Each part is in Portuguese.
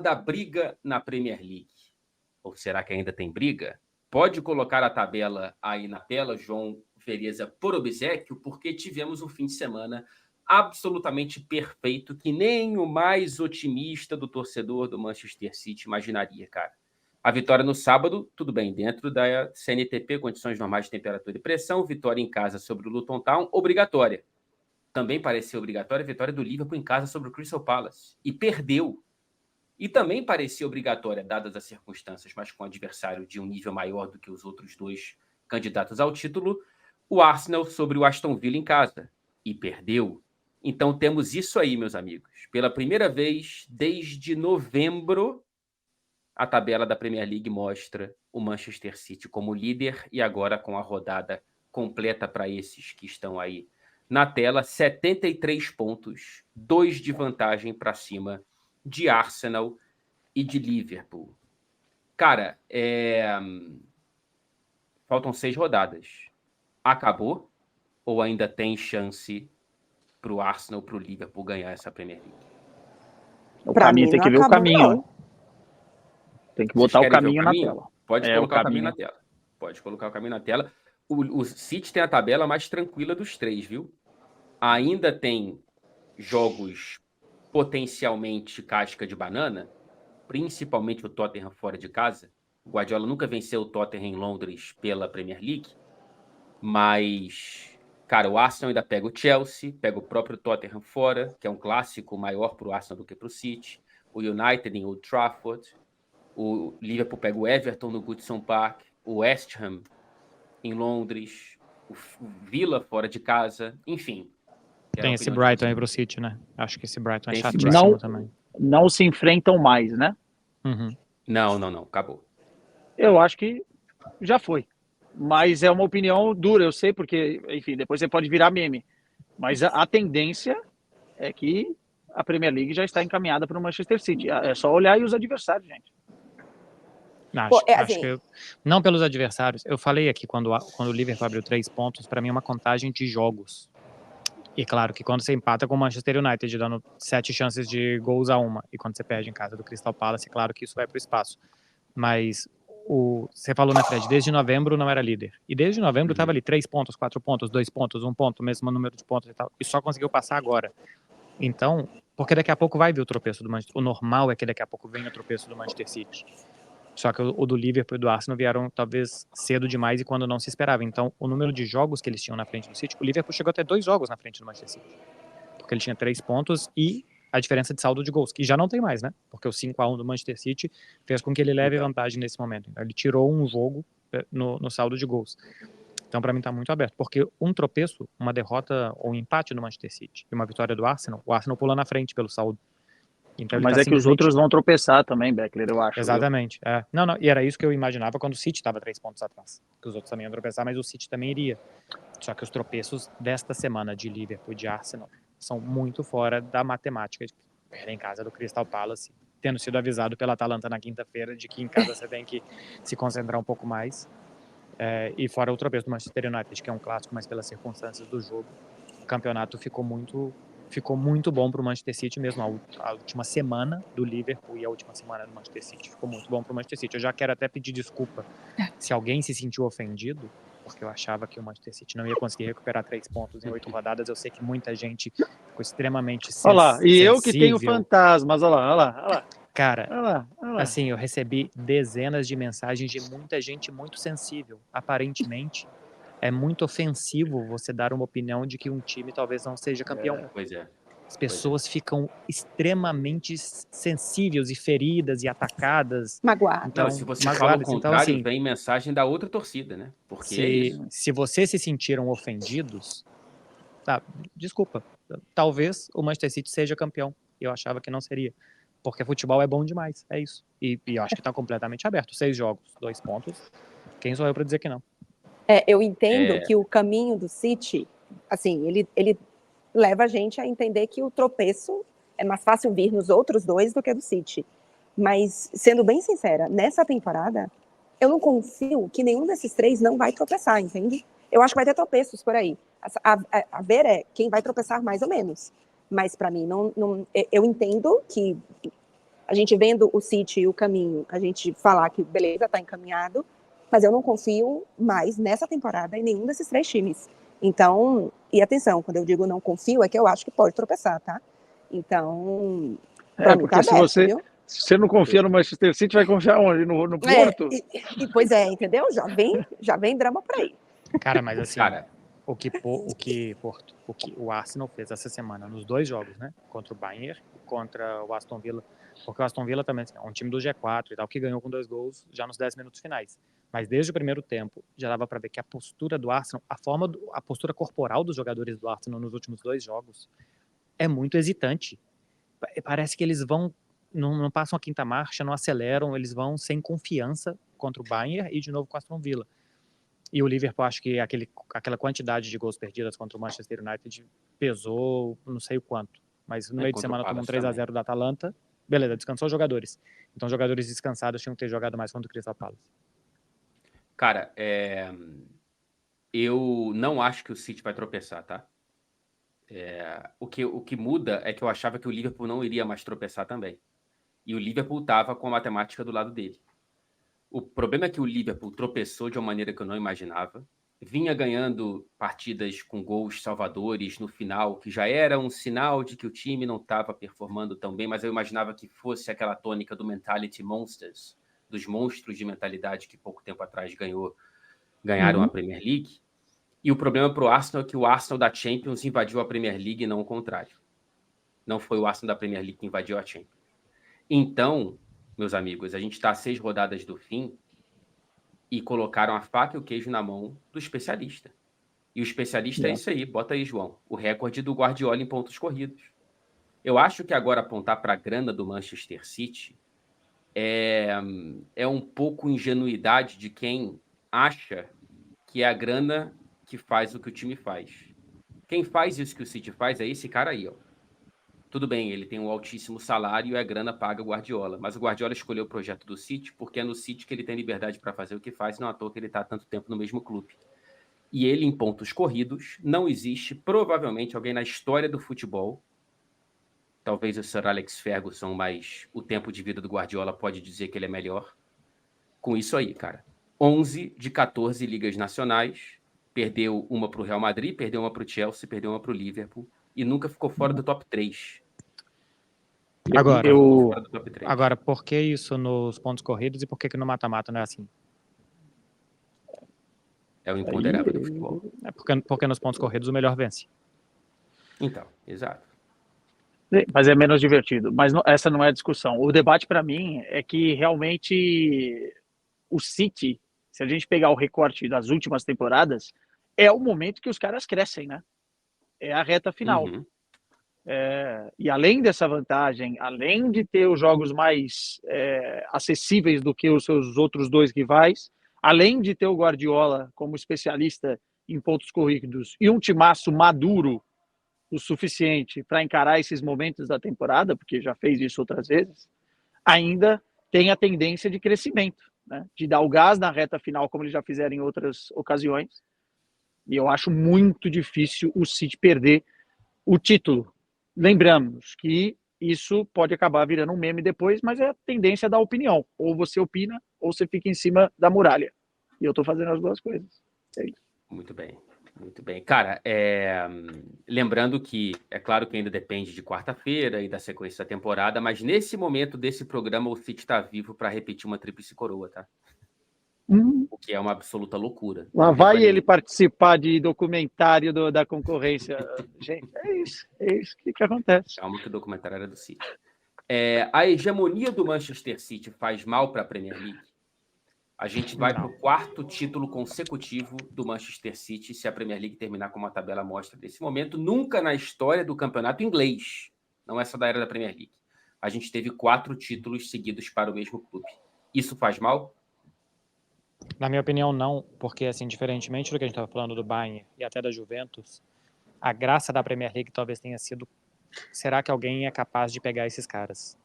da briga na Premier League. Ou será que ainda tem briga? Pode colocar a tabela aí na tela, João Fereza, por obséquio, porque tivemos um fim de semana absolutamente perfeito, que nem o mais otimista do torcedor do Manchester City imaginaria, cara. A vitória no sábado, tudo bem, dentro da CNTP, condições normais de temperatura e pressão, vitória em casa sobre o Luton Town, obrigatória. Também parecia obrigatória a vitória do Liverpool em casa sobre o Crystal Palace. E perdeu. E também parecia obrigatória, dadas as circunstâncias, mas com um adversário de um nível maior do que os outros dois candidatos ao título, o Arsenal sobre o Aston Villa em casa. E perdeu. Então temos isso aí, meus amigos. Pela primeira vez desde novembro, a tabela da Premier League mostra o Manchester City como líder e agora com a rodada completa para esses que estão aí na tela, 73 pontos, 2 de vantagem para cima de Arsenal e de Liverpool. Cara, faltam 6 rodadas. Acabou ou ainda tem chance para o Arsenal, para o Liverpool ganhar essa Premier League? O caminho tem que ver o caminho. Tem que botar o caminho na tela. Pode colocar o caminho na tela. Pode colocar o caminho na tela. O City tem a tabela mais tranquila dos 3, viu? Ainda tem jogos potencialmente casca de banana, principalmente o Tottenham fora de casa. O Guardiola nunca venceu o Tottenham em Londres pela Premier League, mas, cara, o Arsenal ainda pega o Chelsea, pega o próprio Tottenham fora, que é um clássico maior para o Arsenal do que para o City, o United em Old Trafford, o Liverpool pega o Everton no Goodison Park, o West Ham em Londres, o Villa fora de casa, enfim. Tem esse Brighton aí pro City, né? Acho que esse Brighton é chatíssimo também. Não se enfrentam mais, né? Uhum. Não. Acabou. Eu acho que já foi. Mas é uma opinião dura, eu sei, porque, enfim, depois você pode virar meme. Mas a tendência é que a Premier League já está encaminhada para o Manchester City. É só olhar aí os adversários, gente. Acho que não pelos adversários. Eu falei aqui, quando o Liverpool abriu 3 pontos, para mim é uma contagem de jogos. E claro que quando você empata com o Manchester United, dando 7 chances de gols a 1, e quando você perde em casa do Crystal Palace, claro que isso vai para o espaço. Mas você falou, né, Fred, desde novembro não era líder. E desde novembro estava ali 3 pontos, 4 pontos, 2 pontos, 1 ponto, mesmo número de pontos e tal. E só conseguiu passar agora. Então, porque daqui a pouco vai vir o tropeço do Manchester. O normal é que daqui a pouco venha o tropeço do Manchester City. Só que o do Liverpool e do Arsenal vieram talvez cedo demais e quando não se esperava. Então, o número de jogos que eles tinham na frente do City, o Liverpool chegou até 2 jogos na frente do Manchester City. Porque ele tinha 3 pontos e a diferença de saldo de gols, que já não tem mais, né? Porque o 5-1 do Manchester City fez com que ele leve vantagem nesse momento. Então, ele tirou um jogo no saldo de gols. Então, para mim, tá muito aberto. Porque um tropeço, uma derrota ou um empate no Manchester City e uma vitória do Arsenal, o Arsenal pula na frente pelo saldo. Então, mas é que os outros vão tropeçar também, Beckler, eu acho. Exatamente. Não, e era isso que eu imaginava quando o City estava 3 pontos atrás. Que os outros também iam tropeçar, mas o City também iria. Só que os tropeços desta semana de Liverpool e de Arsenal são muito fora da matemática de perder em casa do Crystal Palace, tendo sido avisado pela Atalanta na quinta-feira de que em casa você tem que se concentrar um pouco mais. E fora o tropeço do Manchester United, que é um clássico, mas pelas circunstâncias do jogo, o campeonato ficou muito bom para o Manchester City mesmo. A última semana do Liverpool e a última semana do Manchester City ficou muito bom para o Manchester City. Eu já quero até pedir desculpa se alguém se sentiu ofendido, porque eu achava que o Manchester City não ia conseguir recuperar 3 pontos em 8 rodadas. Eu sei que muita gente ficou extremamente sensível. Olha lá, e eu que tenho fantasmas, olha lá. Cara, olha lá. Assim, eu recebi dezenas de mensagens de muita gente muito sensível. Aparentemente, é muito ofensivo você dar uma opinião de que um time talvez não seja campeão. Pois é. As pessoas ficam extremamente sensíveis e feridas e atacadas. Magoadas. Então, se você fala o contrário, assim, vem mensagem da outra torcida, né? Porque se vocês se sentiram ofendidos, desculpa, talvez o Manchester City seja campeão. Eu achava que não seria. Porque futebol é bom demais, é isso. E eu acho que está completamente aberto. 6 jogos, 2 pontos. Quem sou eu para dizer que não? Eu entendo que o caminho do City, assim, ele leva a gente a entender que o tropeço é mais fácil vir nos outros 2 do que do City. Mas, sendo bem sincera, nessa temporada, eu não confio que nenhum desses 3 não vai tropeçar, entende? Eu acho que vai ter tropeços por aí. A ver quem vai tropeçar mais ou menos. Mas, para mim, eu entendo que a gente vendo o City e o caminho, a gente falar que beleza, está encaminhado, mas eu não confio mais nessa temporada em nenhum desses 3 times. Então, e atenção, quando eu digo não confio, é que eu acho que pode tropeçar, tá? Então, pra mim porque tá se aberto, você, viu? se você não confia no Manchester City, vai confiar onde? No Porto? Pois é, entendeu? Já vem drama por aí. Cara, mas assim, Cara, o que o Arsenal fez essa semana nos 2 jogos, né? Contra o Bayern e contra o Aston Villa. Porque o Aston Villa também assim, é um time do G4 e tal, que ganhou com 2 gols já nos 10 minutos finais. Mas desde o primeiro tempo, já dava para ver que a postura do Arsenal, a postura corporal dos jogadores do Arsenal nos últimos 2 jogos é muito hesitante. Parece que eles vão, não passam a quinta marcha, não aceleram, eles vão sem confiança contra o Bayern e de novo com o Aston Villa. E o Liverpool, acho que aquela quantidade de gols perdidas contra o Manchester United pesou não sei o quanto. Mas no meio de semana tomou um 3-0 da Atalanta. Beleza, descansou os jogadores. Então, jogadores descansados tinham que ter jogado mais contra o Crystal Palace. Cara, eu não acho que o City vai tropeçar, tá? O que muda é que eu achava que o Liverpool não iria mais tropeçar também. E o Liverpool estava com a matemática do lado dele. O problema é que o Liverpool tropeçou de uma maneira que eu não imaginava. Vinha ganhando partidas com gols salvadores no final, que já era um sinal de que o time não estava performando tão bem, mas eu imaginava que fosse aquela tônica do Mentality Monsters, dos monstros de mentalidade que pouco tempo atrás ganharam a Premier League. E o problema para o Arsenal é que o Arsenal da Champions invadiu a Premier League e não o contrário. Não foi o Arsenal da Premier League que invadiu a Champions. Então, meus amigos, a gente está a 6 rodadas do fim e colocaram a faca e o queijo na mão do especialista. E o especialista é isso aí, bota aí, João, o recorde do Guardiola em pontos corridos. Eu acho que agora apontar para a grana do Manchester City é um pouco ingenuidade de quem acha que é a grana que faz o que o time faz. Quem faz isso que o City faz é esse cara aí, ó. Tudo bem, ele tem um altíssimo salário e a grana paga o Guardiola, mas o Guardiola escolheu o projeto do City porque é no City que ele tem liberdade para fazer o que faz, não à toa que ele está há tanto tempo no mesmo clube. E ele, em pontos corridos, não existe provavelmente alguém na história do futebol, talvez o Sir Alex Ferguson, mas o tempo de vida do Guardiola pode dizer que ele é melhor, com isso aí, cara. 11 de 14 ligas nacionais, perdeu uma para o Real Madrid, perdeu uma para o Chelsea, perdeu uma para o Liverpool, e nunca ficou fora do top 3. Agora, por que isso nos pontos corridos e por que no mata-mata não é assim? É o imponderável do futebol. Porque nos pontos corridos o melhor vence. Então, exato. Mas é menos divertido. Mas essa não é a discussão. O debate para mim é que realmente o City, se a gente pegar o recorte das últimas temporadas, é o momento que os caras crescem, né? É a reta final. E além dessa vantagem, além de ter os jogos mais acessíveis do que os seus outros 2 rivais, além de ter o Guardiola como especialista em pontos corridos e um timaço maduro o suficiente para encarar esses momentos da temporada, porque já fez isso outras vezes, ainda tem a tendência de crescimento, né? De dar o gás na reta final, como eles já fizeram em outras ocasiões. E eu acho muito difícil o City perder o título. Lembramos que isso pode acabar virando um meme depois, mas é a tendência da opinião. Ou você opina, ou você fica em cima da muralha. E eu estou fazendo as 2 coisas. É isso. Muito bem. Muito bem. Cara, lembrando que, é claro que ainda depende de quarta-feira e da sequência da temporada, mas nesse momento desse programa o City está vivo para repetir uma tríplice coroa, tá? O que é uma absoluta loucura. Lá vai ele participar de documentário da concorrência. Gente, é isso que acontece. Calma que o documentário era do City. A hegemonia do Manchester City faz mal para a Premier League? A gente vai para o 4º título consecutivo do Manchester City se a Premier League terminar com uma tabela amostra desse momento. Nunca na história do campeonato inglês, não é só da era da Premier League, a gente teve 4 títulos seguidos para o mesmo clube. Isso faz mal? Na minha opinião, não, porque, assim, diferentemente do que a gente estava falando do Bayern e até da Juventus, a graça da Premier League talvez tenha sido, será que alguém é capaz de pegar esses caras?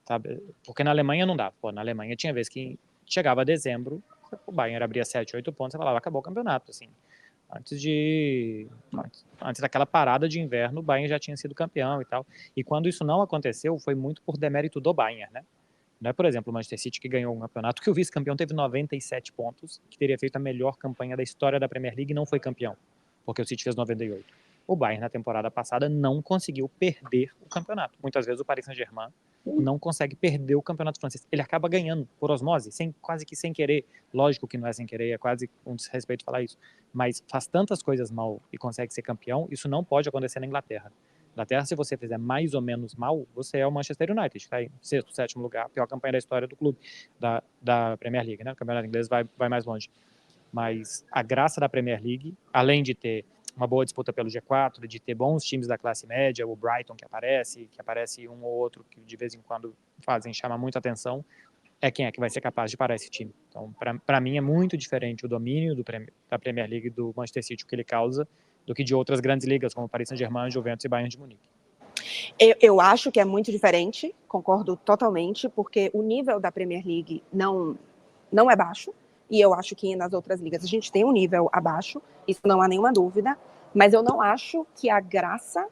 Sabe? Porque na Alemanha não dava. Na Alemanha tinha vez que chegava a dezembro, o Bayern abria 7, 8 pontos e falava, acabou o campeonato, assim. antes daquela parada de inverno, o Bayern já tinha sido campeão e tal. E quando isso não aconteceu, foi muito por demérito do Bayern, né? Não é, por exemplo, o Manchester City que ganhou um campeonato, que o vice-campeão teve 97 pontos, que teria feito a melhor campanha da história da Premier League e não foi campeão, porque o City fez 98. O Bayern, na temporada passada, não conseguiu perder o campeonato. Muitas vezes o Paris Saint-Germain não consegue perder o campeonato francês. Ele acaba ganhando por osmose, quase que sem querer. Lógico que não é sem querer, é quase um desrespeito falar isso. Mas faz tantas coisas mal e consegue ser campeão, isso não pode acontecer na Inglaterra. Na Inglaterra, se você fizer mais ou menos mal, você é o Manchester United, que está em sexto, sétimo lugar, a pior campanha da história do clube, da Premier League, né? O campeonato inglês vai mais longe. Mas a graça da Premier League, além de ter uma boa disputa pelo G4, de ter bons times da classe média, o Brighton que aparece um ou outro que de vez em quando chama muita atenção, é quem é que vai ser capaz de parar esse time. Então, para mim, é muito diferente o domínio da Premier League do Manchester City, o que ele causa, do que de outras grandes ligas, como Paris Saint-Germain, Juventus e Bayern de Munique. Eu acho que é muito diferente, concordo totalmente, porque o nível da Premier League não é baixo, e eu acho que nas outras ligas a gente tem um nível abaixo, isso não há nenhuma dúvida, mas eu não acho que a graça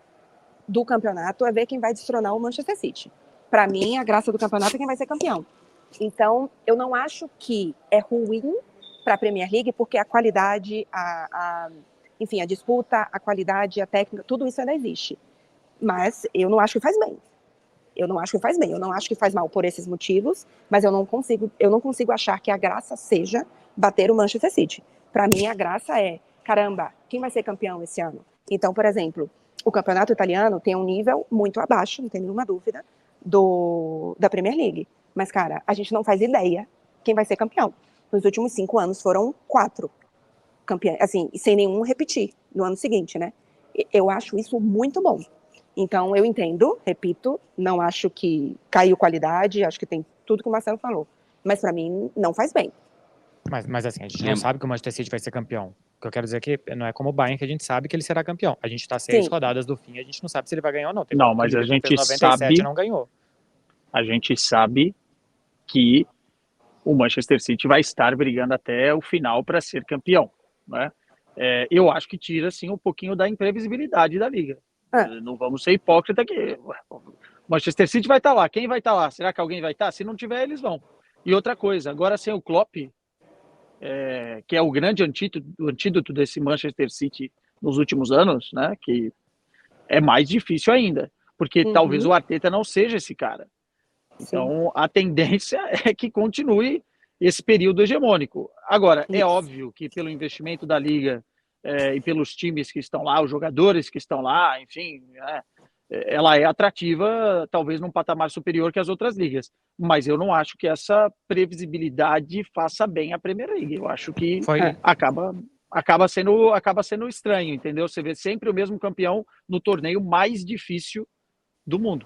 do campeonato é ver quem vai destronar o Manchester City. Para mim, a graça do campeonato é quem vai ser campeão. Então, eu não acho que é ruim para a Premier League, porque a qualidade, enfim, a disputa, a qualidade, a técnica, tudo isso ainda existe. Mas eu não acho que faz bem. Eu não acho que faz mal por esses motivos, mas eu não consigo achar que a graça seja bater o Manchester City. Para mim, a graça é, caramba, quem vai ser campeão esse ano? Então, por exemplo, o campeonato italiano tem um nível muito abaixo, não tem nenhuma dúvida, da Premier League. Mas, cara, a gente não faz ideia quem vai ser campeão. Nos últimos 5 anos foram 4 campeões, assim, sem nenhum repetir no ano seguinte, né? Eu acho isso muito bom. Então, eu entendo, repito, não acho que caiu qualidade, acho que tem tudo que o Marcelo falou. Mas, para mim, não faz bem. Mas assim, a gente não sabe que o Manchester City vai ser campeão. O que eu quero dizer é que não é como o Bayern que a gente sabe que ele será campeão. A gente está 6 rodadas do fim, a gente não sabe se ele vai ganhar ou não. Não, mas a gente sabe... não ganhou. A gente sabe que o Manchester City vai estar brigando até o final para ser campeão, né? Eu acho que tira, assim, um pouquinho da imprevisibilidade da Liga. Não vamos ser hipócritas que o Manchester City vai estar lá. Quem vai estar lá? Será que alguém vai estar? Se não tiver, eles vão. E outra coisa, agora sem o Klopp, que é o grande antídoto desse Manchester City nos últimos anos, né? Que é mais difícil ainda, porque talvez o Arteta não seja esse cara. Então, a tendência é que continue esse período hegemônico. Agora, é óbvio que pelo investimento da Liga e pelos times que estão lá, os jogadores que estão lá, enfim, ela é atrativa, talvez num patamar superior que as outras ligas. Mas eu não acho que essa previsibilidade faça bem à Premier League. Eu acho que acaba sendo estranho, entendeu? Você vê sempre o mesmo campeão no torneio mais difícil do mundo.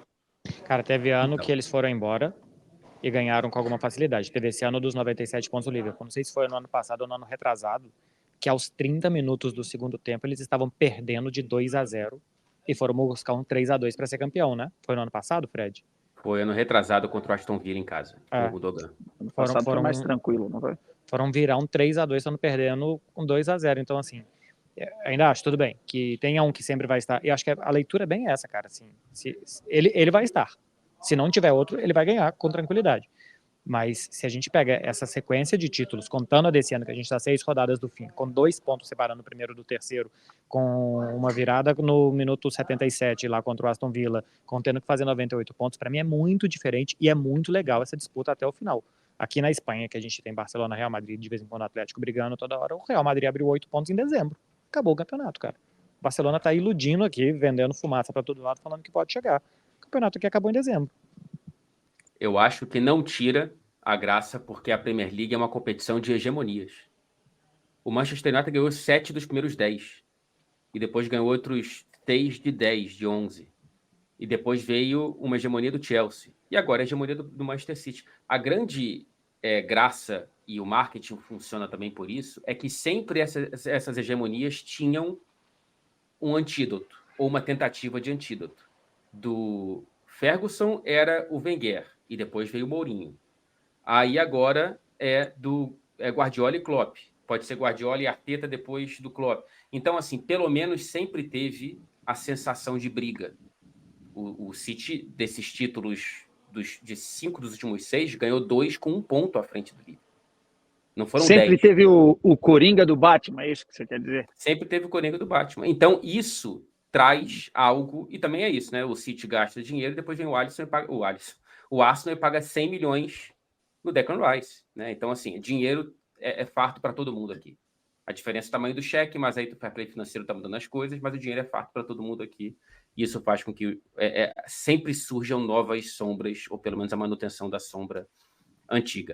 Cara, teve ano que eles foram embora e ganharam com alguma facilidade. Teve esse ano dos 97 pontos do Liverpool. Não sei se foi no ano passado ou no ano retrasado, que aos 30 minutos do segundo tempo eles estavam perdendo de 2-0 e foram buscar um 3-2 para ser campeão, né? Foi no ano passado, Fred? Foi ano retrasado contra o Aston Villa em casa. O Dogan. Ano passado foi mais tranquilo, não foi? Foram virar um 3-2, estando perdendo um 2-0. Então, assim, ainda acho, tudo bem, que tenha um que sempre vai estar. E acho que a leitura é bem essa, cara. Assim, ele vai estar. Se não tiver outro, ele vai ganhar com tranquilidade. Mas se a gente pega essa sequência de títulos, contando a desse ano, que a gente está 6 rodadas do fim, com 2 pontos separando o primeiro do terceiro, com uma virada no minuto 77 lá contra o Aston Villa, tendo que fazer 98 pontos, para mim é muito diferente e é muito legal essa disputa até o final. Aqui na Espanha, que a gente tem Barcelona, Real Madrid, de vez em quando Atlético brigando toda hora, o Real Madrid abriu 8 pontos em dezembro. Acabou o campeonato, cara. O Barcelona tá iludindo aqui, vendendo fumaça para todo lado, falando que pode chegar. O campeonato aqui acabou em dezembro. Eu acho que não tira a graça, porque a Premier League é uma competição de hegemonias. O Manchester United ganhou 7 dos primeiros 10. E depois ganhou outros 6 de 10, de 11. E depois veio uma hegemonia do Chelsea. E agora a hegemonia do Manchester City. A grande graça, e o marketing funciona também por isso, é que sempre essas hegemonias tinham um antídoto, ou uma tentativa de antídoto. Do Ferguson era o Wenger, e depois veio o Mourinho. Aí agora é do Guardiola e Klopp. Pode ser Guardiola e Arteta depois do Klopp. Então, assim, pelo menos sempre teve a sensação de briga. O City, desses títulos de 5 dos últimos 6, ganhou 2 com 1 ponto à frente do Liverpool. Não foram 10. Sempre teve o Coringa do Batman, é isso que você quer dizer? Sempre teve o Coringa do Batman. Então, isso traz algo, e também é isso, né? O City gasta dinheiro e depois vem o Arsenal e paga 100 milhões no Declan Rice, né? Então, assim, dinheiro é farto para todo mundo aqui. A diferença é o tamanho do cheque, mas aí o fair play financeiro está mudando as coisas, mas o dinheiro é farto para todo mundo aqui. E isso faz com que sempre surjam novas sombras, ou pelo menos a manutenção da sombra antiga.